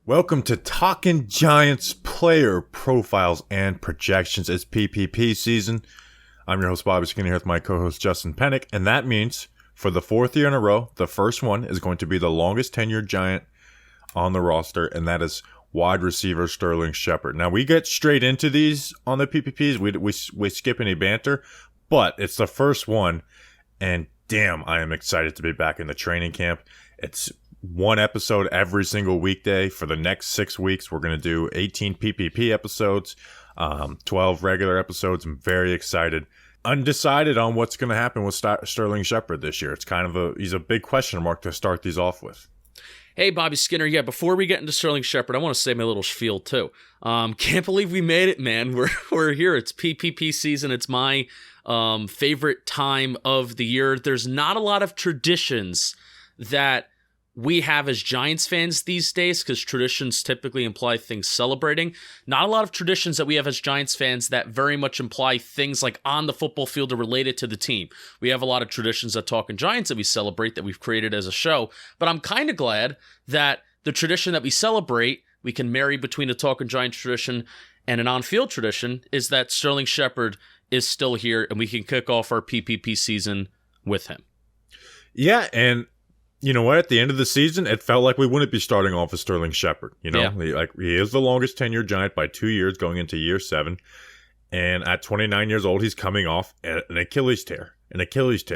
Welcome to Talking Giants player profiles and projections. It's PPP season. I'm your host, Bobby Skinner, here with my co-host, Justin Pennick. And that means for the fourth year in a row, the first one is going to be the longest tenured Giant on the roster, and that is wide receiver Sterling Shepard. Now, we get straight into these on the PPPs. We skip any banter, but it's the first one, and damn, I am excited to be back in the training camp. It's one episode every single weekday for the next 6 weeks. We're going to do 18 PPP episodes, 12 regular episodes. I'm very excited. Undecided on what's going to happen with Sterling Shepard this year. It's kind of he's a big question mark to start these off with. Hey, Bobby Skinner. Yeah, before we get into Sterling Shepard, I want to say my little spiel too. Can't believe we made it, man. We're here. It's PPP season. It's my favorite time of the year. There's not a lot of traditions that we have as Giants fans these days, because traditions typically imply things celebrating. Not a lot of traditions that we have as Giants fans that very much imply things like on the football field are related to the team. We have a lot of traditions that Talking Giants that we celebrate, that we've created as a show, but I'm kind of glad that the tradition that we celebrate, we can marry between a Talking Giants tradition and an on-field tradition, is that Sterling Shepard is still here, and we can kick off our PPP season with him. Yeah, and you know what? At the end of the season, it felt like we wouldn't be starting off with Sterling Shepard. You know, he is the longest tenured Giant by 2 years, going into year 7. And at 29 years old, he's coming off an Achilles tear,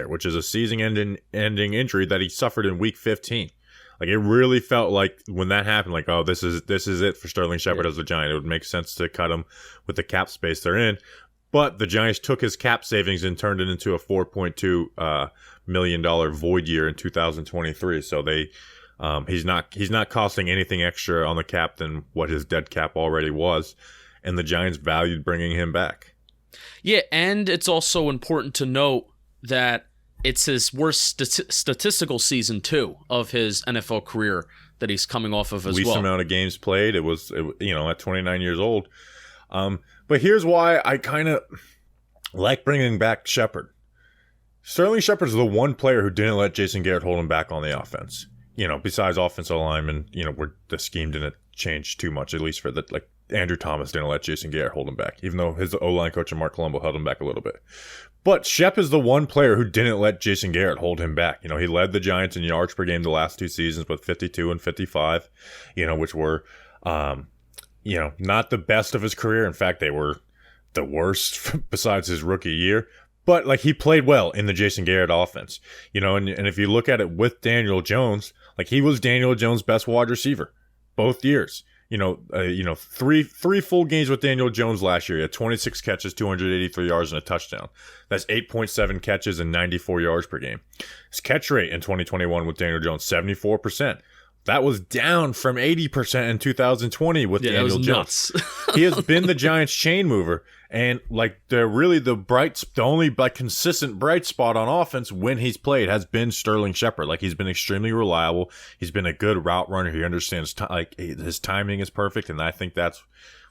which is a season-ending injury that he suffered in week 15. Like, it really felt like when that happened, like, oh, this is it for Sterling Shepard as a Giant. It would make sense to cut him with the cap space they're in. But the Giants took his cap savings and turned it into a $4.2 million void year in 2023. So he's not costing anything extra on the cap than what his dead cap already was, and the Giants valued bringing him back. Yeah, and it's also important to note that it's his worst statistical season too of his NFL career that he's coming off of as well. Least amount of games played. It was at 29 years old. But here's why I kind of like bringing back Shepard. Sterling Shepard is the one player who didn't let Jason Garrett hold him back on the offense. Besides offensive linemen, where the scheme didn't change too much, at least for Andrew Thomas didn't let Jason Garrett hold him back, even though his O-line coach and Mark Colombo held him back a little bit. But Shep is the one player who didn't let Jason Garrett hold him back. He led the Giants in yards per game the last 2 seasons with 52 and 55, which were not the best of his career. In fact, they were the worst besides his rookie year. But, he played well in the Jason Garrett offense. And if you look at it with Daniel Jones, he was Daniel Jones' best wide receiver both years. 3 full games with Daniel Jones last year. He had 26 catches, 283 yards, and a touchdown. That's 8.7 catches and 94 yards per game. His catch rate in 2021 with Daniel Jones, 74%. That was down from 80% in 2020 with Daniel Jones. He has been the Giants' chain mover, and the only consistent bright spot on offense when he's played has been Sterling Shepard. He's been extremely reliable. He's been a good route runner. He understands his timing is perfect, and I think that's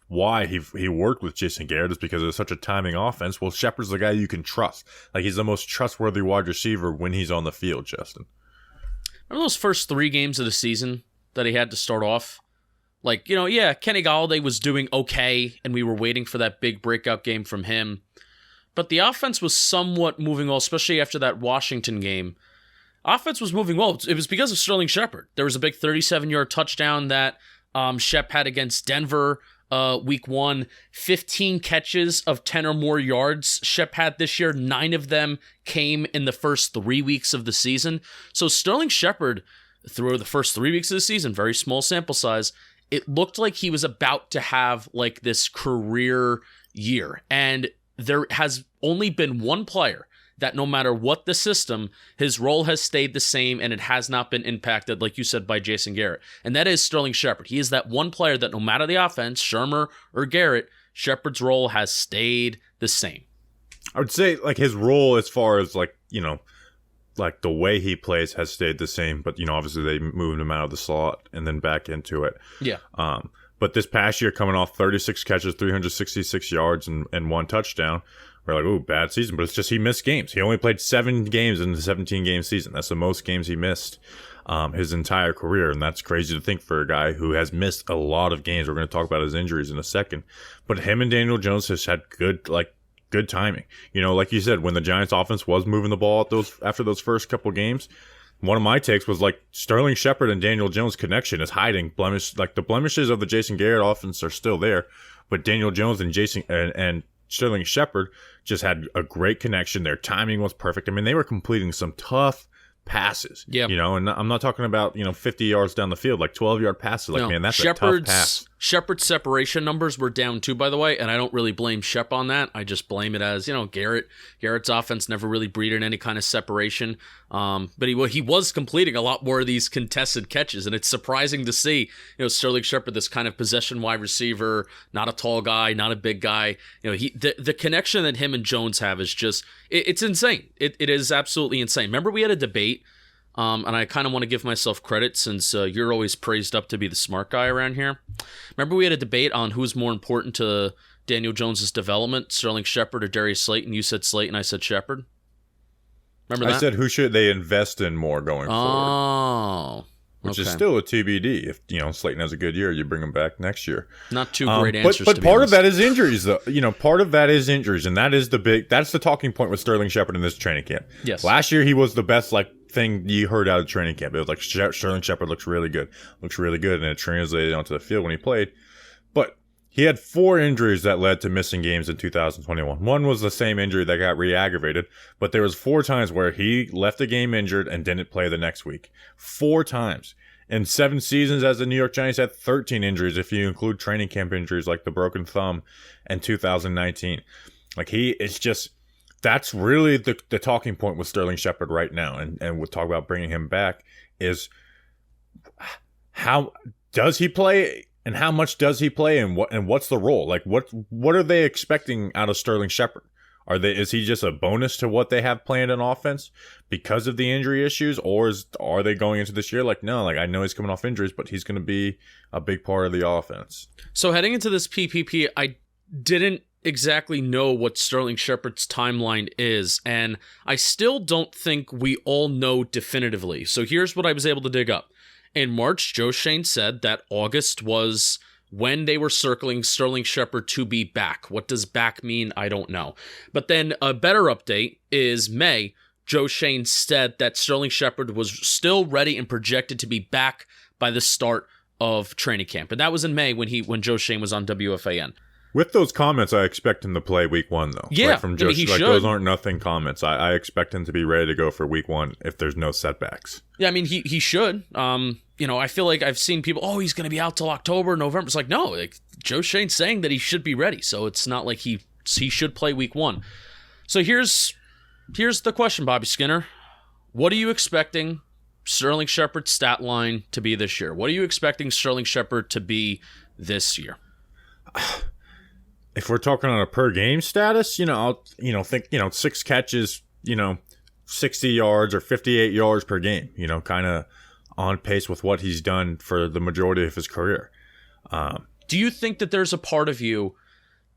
why he worked with Jason Garrett, is because it's such a timing offense. Well, Shepard's the guy you can trust. He's the most trustworthy wide receiver when he's on the field, Justin. Remember those first 3 games of the season that he had to start off? Kenny Golladay was doing okay, and we were waiting for that big breakout game from him. But the offense was somewhat moving well, especially after that Washington game. Offense was moving well. It was because of Sterling Shepard. There was a big 37-yard touchdown that Shep had against Denver week 1. 15 catches of 10 or more yards Shep had this year. 9 of them came in the first 3 weeks of the season. So Sterling Shepard, through the first 3 weeks of the season, very small sample size, it looked like he was about to have this career year. And there has only been one player that no matter what the system, his role has stayed the same and it has not been impacted, like you said, by Jason Garrett. And that is Sterling Shepard. He is that one player that no matter the offense, Shermer or Garrett, Shepard's role has stayed the same. I would say his role as far as the way he plays has stayed the same, but obviously they moved him out of the slot and then back into it. Yeah. But this past year, coming off 36 catches, 366 yards, and 1 touchdown, we're like, ooh, bad season. But it's just he missed games. He only played 7 games in the 17-game season. That's the most games he missed. his entire career, and that's crazy to think for a guy who has missed a lot of games. We're going to talk about his injuries in a second, but him and Daniel Jones has had good timing. You know, like you said, when the Giants offense was moving the ball after those first couple games, one of my takes was like Sterling Shepard and Daniel Jones connection is hiding the blemishes of the Jason Garrett offense are still there, but Daniel Jones and Sterling Shepard just had a great connection. Their timing was perfect. I mean, they were completing some tough passes. Yeah. You know, and I'm not talking about, 50 yards down the field, like 12-yard passes. Like, man, that's a tough pass. Shepard's separation numbers were down too, by the way, and I don't really blame Shep on that. I just blame it as, Garrett's offense never really breeded any kind of separation. But he was completing a lot more of these contested catches, and it's surprising to see, Sterling Shepard, this kind of possession wide receiver, not a tall guy, not a big guy. The connection that him and Jones have is just, it's insane. It is absolutely insane. Remember we had a debate, and I kind of want to give myself credit since you're always praised up to be the smart guy around here. Remember we had a debate on who's more important to Daniel Jones's development, Sterling Shepard or Darius Slayton? You said Slayton, I said Shepard. Remember that? I said who should they invest in more going forward? Oh. Which is still a TBD. If, Slayton has a good year, you bring him back next year. Not two great answers, But part of that is injuries, though. Part of that is injuries, and that's the talking point with Sterling Shepard in this training camp. Yes. Last year, he was the best, thing you heard out of training camp. It was like Sterling Shepard looks really good, and it translated onto the field when he played. But he had 4 injuries that led to missing games in 2021. One was the same injury that got re-aggravated, but there was 4 times where he left the game injured and didn't play the next week. 4 times. In 7 seasons as the New York Giants had 13 injuries if you include training camp injuries like the broken thumb in 2019. That's really the talking point with Sterling Shepard right now, and we'll talk about bringing him back, is how does he play and how much does he play and what's the role? Like what are they expecting out of Sterling Shepard? Is he just a bonus to what they have planned in offense because of the injury issues, or are they going into this year no, I know he's coming off injuries, but he's going to be a big part of the offense? So heading into this PPP, I didn't exactly know what Sterling Shepard's timeline is, and I still don't think we all know definitively. So here's what I was able to dig up. In March, Joe Schoen said that August was when they were circling Sterling Shepard to be back. What does back mean? I don't know. But then a better update is May. Joe Schoen said that Sterling Shepard was still ready and projected to be back by the start of training camp. And that was in May when Joe Schoen was on WFAN. With those comments, I expect him to play week 1, though. Yeah, from Joe, he should. Those aren't nothing comments. I expect him to be ready to go for week 1 if there's no setbacks. Yeah, I mean, he should. I feel like I've seen people, he's going to be out till October, November. It's like, no, Joe Schoen's saying that he should be ready, so it's not like he should play week 1. So here's the question, Bobby Skinner. What are you expecting Sterling Shepard's stat line to be this year? What are you expecting Sterling Shepard to be this year? If we're talking on a per game status, I'll think 6 catches, 60 yards or 58 yards per game, kind of on pace with what he's done for the majority of his career. Do you think that there's a part of you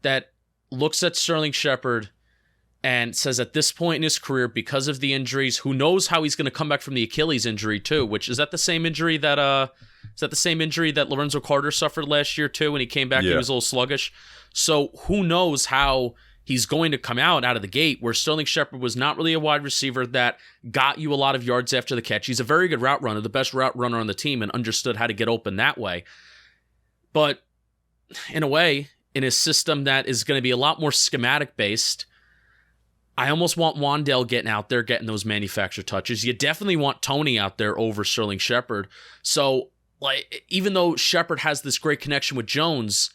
that looks at Sterling Shepard and says at this point in his career, because of the injuries, who knows how he's going to come back from the Achilles injury too, which is that the same injury that Lorenzo Carter suffered last year too? When he came back, He was a little sluggish. So who knows how he's going to come out of the gate, where Sterling Shepard was not really a wide receiver that got you a lot of yards after the catch. He's a very good route runner, the best route runner on the team, and understood how to get open that way. But in a way, in a system that is going to be a lot more schematic based, I almost want Wan'Dale getting out there, getting those manufactured touches. You definitely want Tony out there over Sterling Shepard. So, even though Shepard has this great connection with Jones,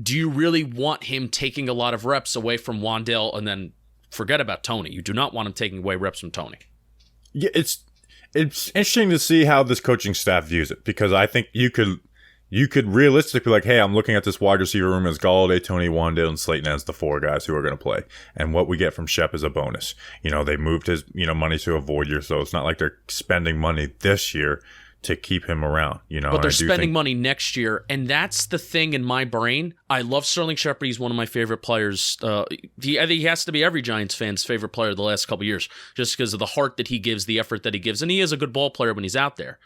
do you really want him taking a lot of reps away from Wan'Dale, and then forget about Tony? You do not want him taking away reps from Tony. Yeah, it's interesting to see how this coaching staff views it, because I think you could realistically be like, hey, I'm looking at this wide receiver room as Galladay, Tony, Wan'Dale, and Slayton as the 4 guys who are going to play. And what we get from Shep is a bonus. They moved his, money to a void year, so it's not like they're spending money this year to keep him around, you know. But they're spending money next year, and that's the thing in my brain. I love Sterling Shepard. He's one of my favorite players. I think he has to be every Giants fan's favorite player the last couple of years, just because of the heart that he gives, the effort that he gives, and he is a good ball player when he's out there.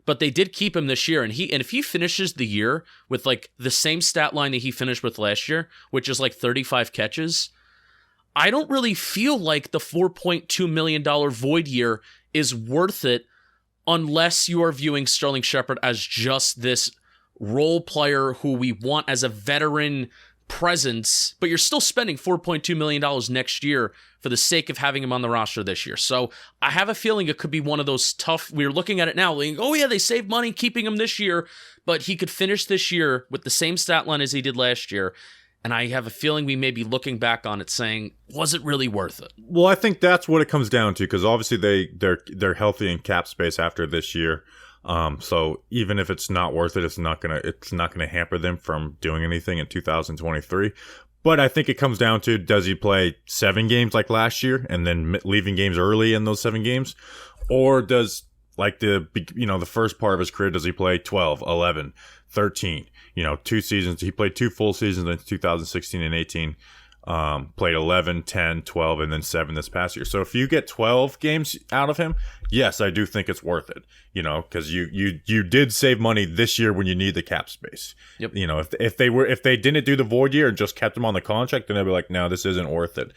But they did keep him this year, and if he finishes the year with like the same stat line that he finished with last year, which is like 35 catches, I don't really feel like the $4.2 million void year is worth it unless you are viewing Sterling Shepard as just this role player who we want as a veteran presence, but you're still spending $4.2 million next year for the sake of having him on the roster this year. So I have a feeling it could be one of those tough, we're looking at it now, like, oh yeah, they saved money keeping him this year, but he could finish this year with the same stat line as he did last year. And I have a feeling we may be looking back on it saying, was it really worth it? Well, I think that's what it comes down to, because obviously they're healthy in cap space after this year. So even if it's not worth it, it's not gonna hamper them from doing anything in 2023. But I think it comes down to, does he play 7 games like last year and then leaving games early in those 7 games, or does like the first part of his career, does he play 12, 11, 13? 2 seasons. He played 2 full seasons in 2016 and 18. Played 11, 10, 12, and then 7 this past year. So if you get 12 games out of him, yes, I do think it's worth it. Because you did save money this year when you need the cap space. Yep. If they didn't do the void year and just kept him on the contract, then they'd be like, no, this isn't worth it.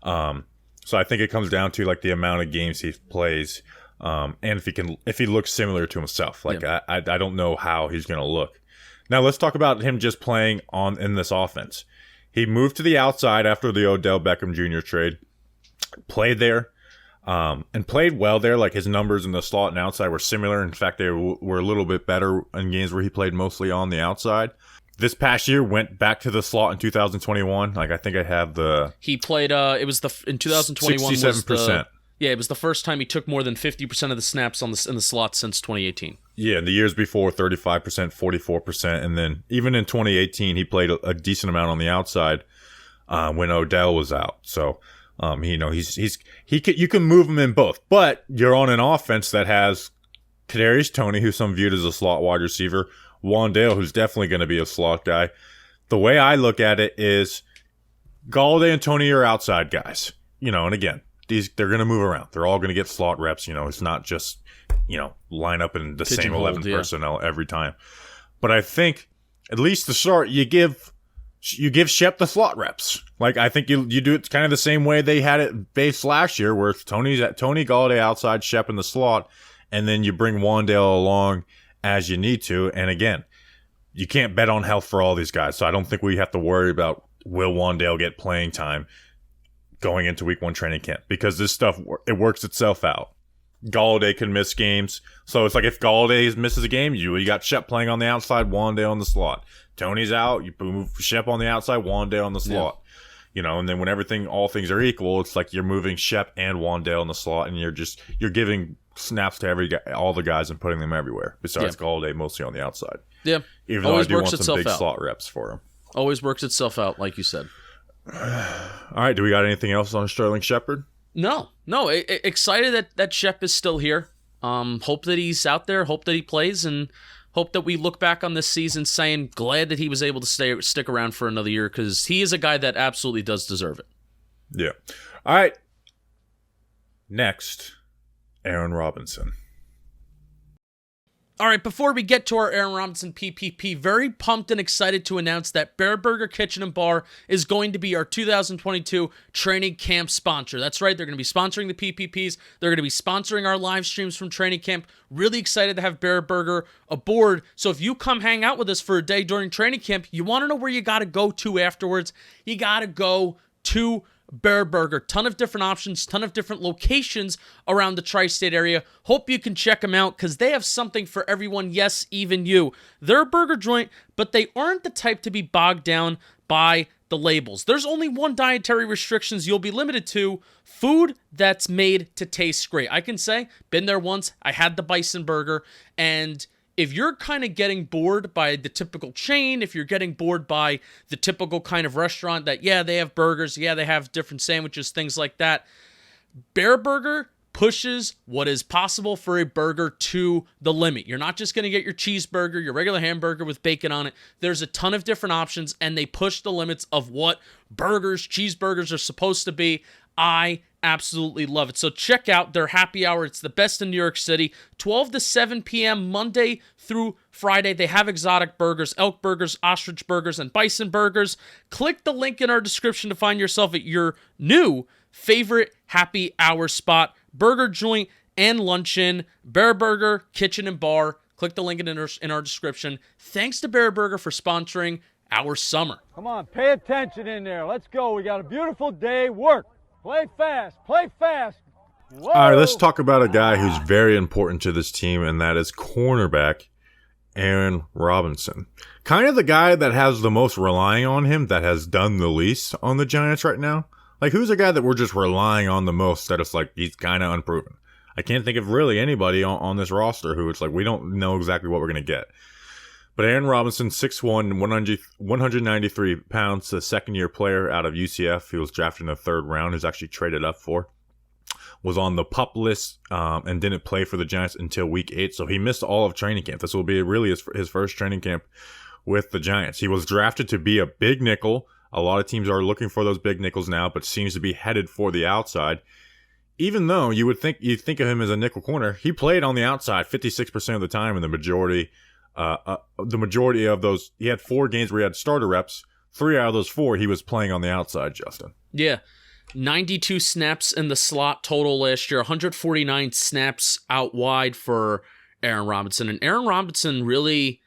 So I think it comes down to like the amount of games he plays, and if he looks similar to himself. Like Yep. I don't know how he's gonna look. Now let's talk about him just playing in this offense. He moved to the outside after the Odell Beckham Jr. trade, played there, and played well there. Like his numbers in the slot and outside were similar. In fact, they were a little bit better in games where he played mostly on the outside. This past year went back to the slot in 2021. Like I think I have he played. It was in 2021. 67%. Yeah, it was the first time he took more than 50% of the snaps in the slot since 2018. Yeah, the years before, 35%, 44%, and then even in 2018, he played a decent amount on the outside when Odell was out. So, you can move him in both, but you're on an offense that has Kadarius Toney, who some viewed as a slot wide receiver, Wandale, who's definitely going to be a slot guy. The way I look at it is Galladay and Toney are outside guys, and again, they're going to move around. They're all going to get slot reps. It's not just, line up in the same 11 personnel every time. But I think at least to start, you give Shep the slot reps. Like I think you do it kind of the same way they had it based last year, where Tony Galladay outside, Shep in the slot, and then you bring Wandale along as you need to. And again, you can't bet on health for all these guys, so I don't think we have to worry about will Wandale get playing time going into week 1 training camp, because this stuff, it works itself out. Galladay can miss games. So it's like if Galladay misses a game, you got Shep playing on the outside, Wandale on the slot. Tony's out, you move Shep on the outside, Wandale on the slot. And then when all things are equal, it's like you're moving Shep and Wandale in the slot, and you're giving snaps to all the guys and putting them everywhere, besides Galladay mostly on the outside. Yeah. Even though I do want some big slot reps for him. Always works itself out, like you said. All right, do we got anything else on Sterling Shepard? No. Excited that Shep is still here. Hope that he's out there. Hope that he plays, and hope that we look back on this season saying glad that he was able to stick around for another year, because he is a guy that absolutely does deserve it. Yeah. All right. Next, Aaron Robinson. All right, before we get to our Aaron Robinson PPP, very pumped and excited to announce that Bear Burger Kitchen and Bar is going to be our 2022 training camp sponsor. That's right, they're going to be sponsoring the PPPs. They're going to be sponsoring our live streams from training camp. Really excited to have Bear Burger aboard. So if you come hang out with us for a day during training camp, you want to know where you got to go to afterwards, you got to go to Bear Burger. Ton of different options, ton of different locations around the tri-state area. Hope you can check them out, because they have something for everyone. Yes, even you. They're a burger joint, but they aren't the type to be bogged down by the labels. There's only one dietary restrictions you'll be limited to: food that's made to taste great. I can say, been there once. I had the bison burger, and if you're kind of getting bored by the typical chain, if you're getting bored by the typical kind of restaurant that, they have burgers, they have different sandwiches, things like that, Bear Burger pushes what is possible for a burger to the limit. You're not just going to get your cheeseburger, your regular hamburger with bacon on it. There's a ton of different options, and they push the limits of what burgers, cheeseburgers are supposed to be. I absolutely love it. So check out their happy hour. It's the best in New York City, 12 to 7 p.m. Monday through Friday. They have exotic burgers, elk burgers, ostrich burgers, and bison burgers. Click the link in our description to find yourself at your new favorite happy hour spot, burger joint and luncheon, Bear Burger, Kitchen and Bar. Click the link in our description. Thanks to Bear Burger for sponsoring our summer. Come on, pay attention in there. Let's go. We got a beautiful day. Work. Play fast. Play fast. Whoa. All right, let's talk about a guy who's very important to this team, and that is cornerback Aaron Robinson. Kind of the guy that has the most relying on him, that has done the least on the Giants right now. Like, who's a guy that we're just relying on the most that it's like he's kind of unproven? I can't think of really anybody on this roster who it's like we don't know exactly what we're going to get. But Aaron Robinson, 6'1", 193 pounds, a second-year player out of UCF. He was drafted in the third round. He's actually traded up for. Was on the PUP list and didn't play for the Giants until week 8. So he missed all of training camp. This will be really his first training camp with the Giants. He was drafted to be a big nickel. A lot of teams are looking for those big nickels now, but seems to be headed for the outside. Even though you'd think of him as a nickel corner, he played on the outside 56% of the time in the majority of those. He had 4 games where he had starter reps. 3 out of those 4, he was playing on the outside, Justin. Yeah. 92 snaps in the slot total last year, 149 snaps out wide for Aaron Robinson. And Aaron Robinson really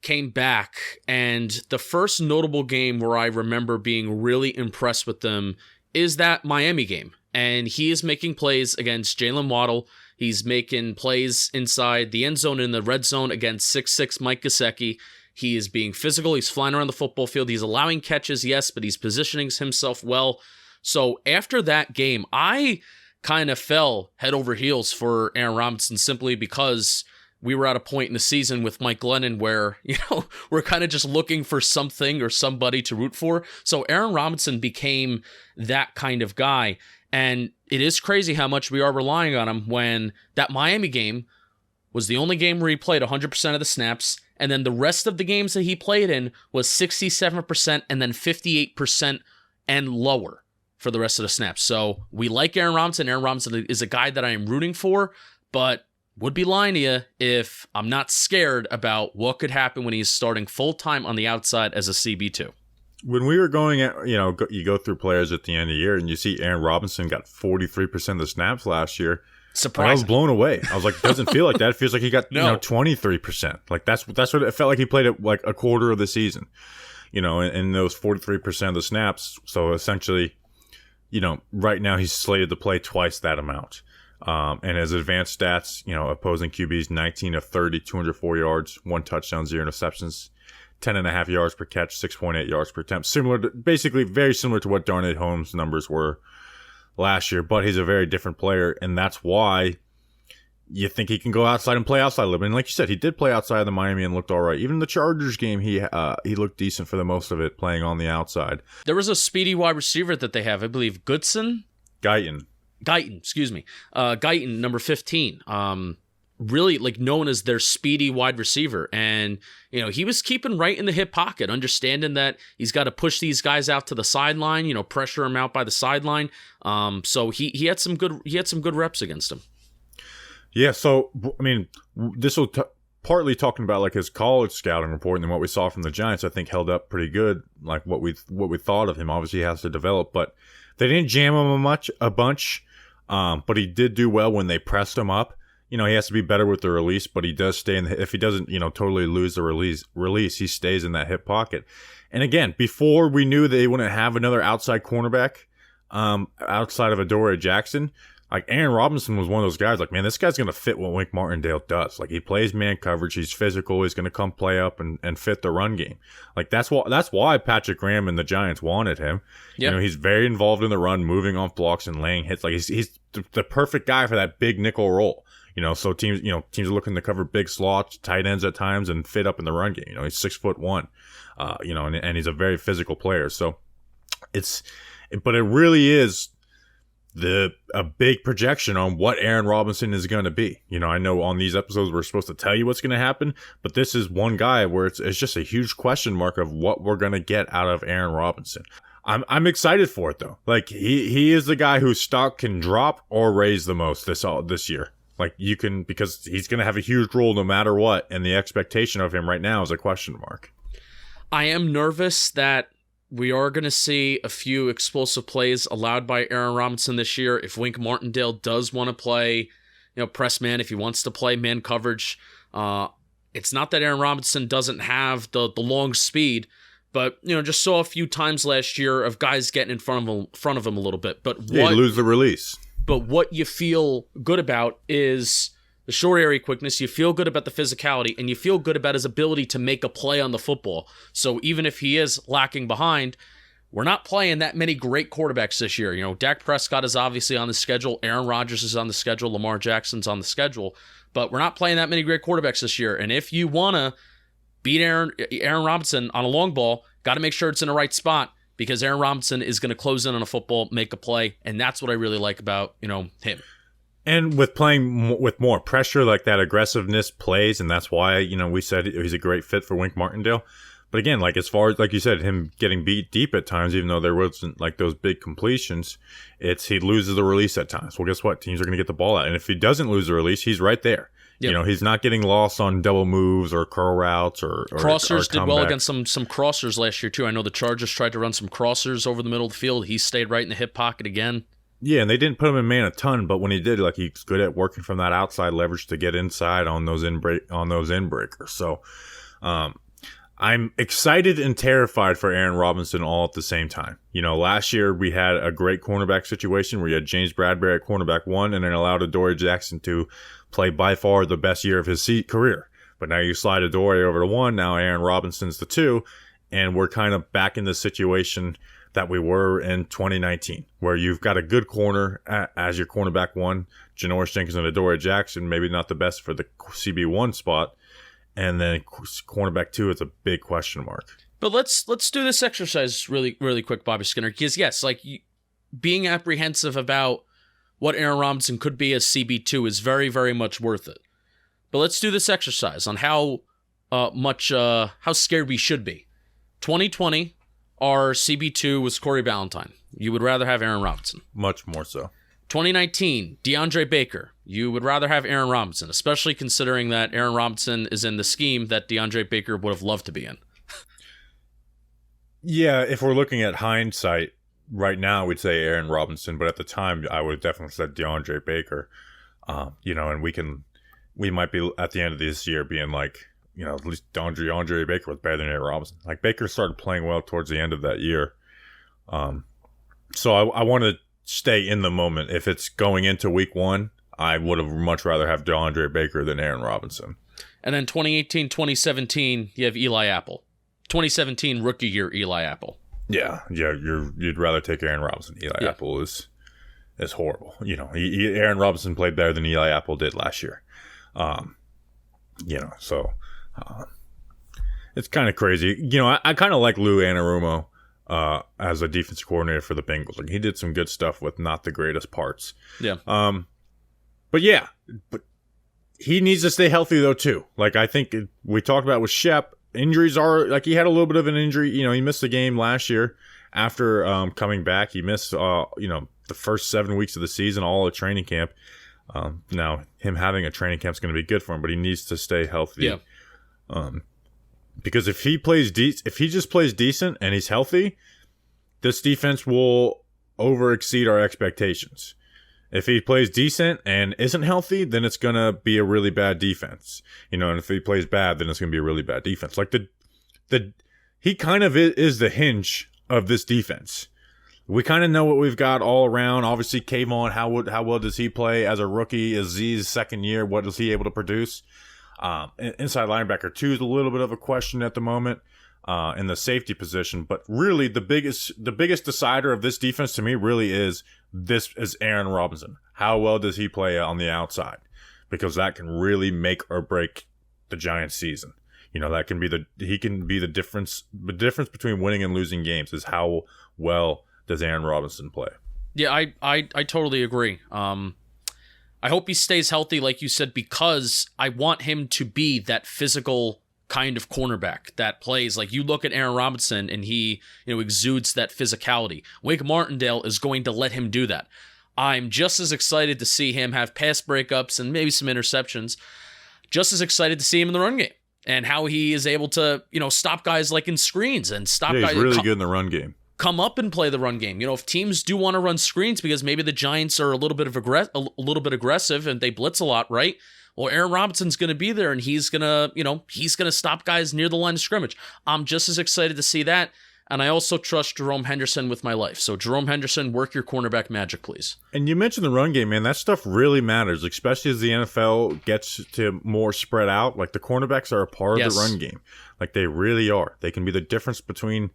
came back, and the first notable game where I remember being really impressed with them is that Miami game. And he is making plays against Jalen Waddle. He's making plays inside the end zone in the red zone against 6'6" Mike Gesicki. He is being physical. He's flying around the football field. He's allowing catches, yes, but he's positioning himself well. So after that game, I kind of fell head over heels for Aaron Robinson simply because we were at a point in the season with Mike Glennon where, we're kind of just looking for something or somebody to root for. So Aaron Robinson became that kind of guy. And it is crazy how much we are relying on him when that Miami game was the only game where he played 100% of the snaps. And then the rest of the games that he played in was 67% and then 58% and lower for the rest of the snaps. So we like Aaron Robinson. Aaron Robinson is a guy that I am rooting for, but would be lying to you if I'm not scared about what could happen when he's starting full-time on the outside as a CB2. When we were going at, you go through players at the end of the year and you see Aaron Robinson got 43% of the snaps last year. Surprising. I was blown away. I was like, it doesn't feel like that. It feels like he got 23%. Like that's what it felt like. He played it like a quarter of the season, in those 43% of the snaps. So essentially, right now he's slated to play twice that amount. And his advanced stats, opposing QBs 19 of 30, 204 yards, 1 touchdown, 0 interceptions, 10.5 yards per catch, 6.8 yards per attempt. Basically very similar to what Darnay Holmes' numbers were last year, but he's a very different player, and that's why you think he can go outside and play outside a little bit. And like you said, he did play outside of the Miami and looked all right. Even the Chargers game, he looked decent for the most of it, playing on the outside. There was a speedy wide receiver that they have, I believe, Guyton, Guyton, number 15. Really known as their speedy wide receiver. And, he was keeping right in the hip pocket, understanding that he's got to push these guys out to the sideline, pressure them out by the sideline. So he had some good reps against him. Yeah. So, this will partly talking about his college scouting report, and then what we saw from the Giants, I think held up pretty good. Like what we thought of him. Obviously he has to develop, but they didn't jam him a bunch. But he did do well when they pressed him up. He has to be better with the release, but he does stay if he doesn't, totally lose the release, he stays in that hip pocket. And again, before we knew they wouldn't have another outside cornerback, outside of Adoree Jackson, Aaron Robinson was one of those guys, man, this guy's going to fit what Wink Martindale does. He plays man coverage, he's physical, he's going to come play up and fit the run game. That's why Patrick Graham and the Giants wanted him. Yep. He's very involved in the run, moving off blocks and laying hits. He's the perfect guy for that big nickel role. So teams are looking to cover big slots, tight ends at times, and fit up in the run game. He's 6'1", and he's a very physical player. So but it really is a big projection on what Aaron Robinson is going to be. You know, I know on these episodes we're supposed to tell you what's going to happen, but this is one guy where it's just a huge question mark of what we're going to get out of Aaron Robinson. I'm excited for it though. Like he is the guy whose stock can drop or raise the most this year. Like you can, because he's going to have a huge role no matter what, and the expectation of him right now is a question mark. I am nervous that we are going to see a few explosive plays allowed by Aaron Robinson this year. If Wink Martindale does want to play, press man, if he wants to play man coverage, it's not that Aaron Robinson doesn't have the long speed, but just saw a few times last year of guys getting in front of him a little bit. But you lose the release. But what you feel good about is the short area quickness. You feel good about the physicality, and you feel good about his ability to make a play on the football. So even if he is lacking behind, we're not playing that many great quarterbacks this year. Dak Prescott is obviously on the schedule. Aaron Rodgers is on the schedule. Lamar Jackson's on the schedule. But we're not playing that many great quarterbacks this year. And if you want to beat Aaron Robinson on a long ball, got to make sure it's in the right spot, because Aaron Robinson is going to close in on a football, make a play, and that's what I really like about, him. And with playing with more pressure, like that aggressiveness plays, and that's why, we said he's a great fit for Wink Martindale. But again, like as far as, like you said, him getting beat deep at times, even though there wasn't like those big completions, he loses the release at times. Well, guess what? Teams are going to get the ball out. And if he doesn't lose the release, he's right there. Yep. He's not getting lost on double moves or curl routes or crossers. Or did well against some crossers last year too. I know the Chargers tried to run some crossers over the middle of the field. He stayed right in the hip pocket again. Yeah, and they didn't put him in man a ton, but when he did, like he's good at working from that outside leverage to get inside on those in breakers. So, I'm excited and terrified for Aaron Robinson all at the same time. Last year we had a great cornerback situation where you had James Bradbury at cornerback 1 and then allowed Adoree Jackson to play by far the best year of his career. But now you slide Adoree over to 1, now Aaron Robinson's the 2, and we're kind of back in the situation that we were in 2019, where you've got a good corner as your cornerback 1, Janoris Jenkins and Adoree Jackson, maybe not the best for the CB1 spot, and then cornerback 2 is a big question mark. But let's do this exercise really, really quick, Bobby Skinner, because yes, being apprehensive about what Aaron Robinson could be as CB2 is very, very much worth it. But let's do this exercise on how scared we should be. 2020, our CB2 was Corey Ballantyne. You would rather have Aaron Robinson. Much more so. 2019, DeAndre Baker. You would rather have Aaron Robinson, especially considering that Aaron Robinson is in the scheme that DeAndre Baker would have loved to be in. Yeah, if we're looking at hindsight, right now we'd say Aaron Robinson, but at the time I would have definitely said DeAndre Baker. And we might be at the end of this year being like, at least DeAndre Baker was better than Aaron Robinson. Like Baker started playing well towards the end of that year. So I want to stay in the moment. If it's going into week 1, I would have much rather have DeAndre Baker than Aaron Robinson. And then 2018, 2017, you have Eli Apple. 2017 rookie year Eli Apple. Yeah, you'd rather take Aaron Robinson. Eli Apple is horrible. Aaron Robinson played better than Eli Apple did last year. It's kind of crazy. I kind of like Lou Anarumo as a defensive coordinator for the Bengals. Like, he did some good stuff with not the greatest parts. Yeah. But he needs to stay healthy though too. Like I think we talked about with Shep. Injuries are like he had a little bit of an injury. He missed the game last year after coming back. He missed the first 7 weeks of the season, all of training camp. Now him having a training camp is going to be good for him, but he needs to stay healthy. Yeah. Because if he just plays decent and he's healthy, this defense will exceed our expectations. If he plays decent and isn't healthy, then it's going to be a really bad defense. And if he plays bad, then it's going to be a really bad defense. Like he kind of is the hinge of this defense. We kind of know what we've got all around. Obviously, Kayvon, how well does he play as a rookie? Azeez's second year, what is he able to produce? Inside linebacker 2 is a little bit of a question at the moment in the safety position. But really, the biggest decider of this defense to me really is Aaron Robinson. How well does he play on the outside? Because that can really make or break the Giants' season. That can be the difference. The difference between winning and losing games is how well does Aaron Robinson play. Yeah, I totally agree. I hope he stays healthy, like you said, because I want him to be that physical kind of cornerback that plays. Like, you look at Aaron Robinson and he, exudes that physicality. Wake Martindale is going to let him do that. I'm just as excited to see him have pass breakups and maybe some interceptions. Just as excited to see him in the run game and how he is able to, stop guys like in screens and stop guys. He's really good in the run game. Come up and play the run game. If teams do want to run screens because maybe the Giants are a little bit aggressive and they blitz a lot, right? Well, Aaron Robinson's going to be there and he's going to stop guys near the line of scrimmage. I'm just as excited to see that. And I also trust Jerome Henderson with my life. So Jerome Henderson, work your cornerback magic, please. And you mentioned the run game, man. That stuff really matters, especially as the NFL gets to more spread out. Like, the cornerbacks are a part of the run game. Like, they really are. They can be the difference between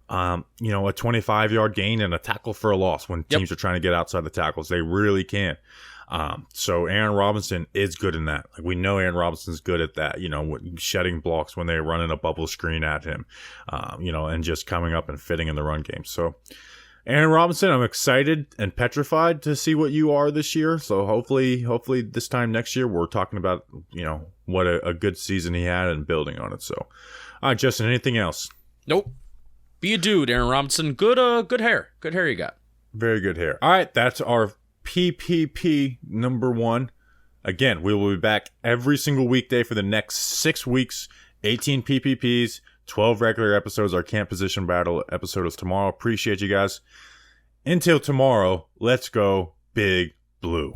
a 25-yard gain and a tackle for a loss when teams are trying to get outside the tackles. They really can. So Aaron Robinson is good in that. Like, we know Aaron Robinson's good at that, shedding blocks when they're running a bubble screen at him, and just coming up and fitting in the run game. So Aaron Robinson, I'm excited and petrified to see what you are this year. So hopefully this time next year, we're talking about, what a good season he had and building on it. So, all right, Justin, anything else? Nope. Be a dude, Aaron Robinson. Good hair. Good hair you got. Very good hair. All right, that's our PPP number 1. Again, we will be back every single weekday for the next 6 weeks. 18 PPPs, 12 regular episodes. Our camp position battle episode is tomorrow. Appreciate you guys. Until tomorrow, let's go Big Blue.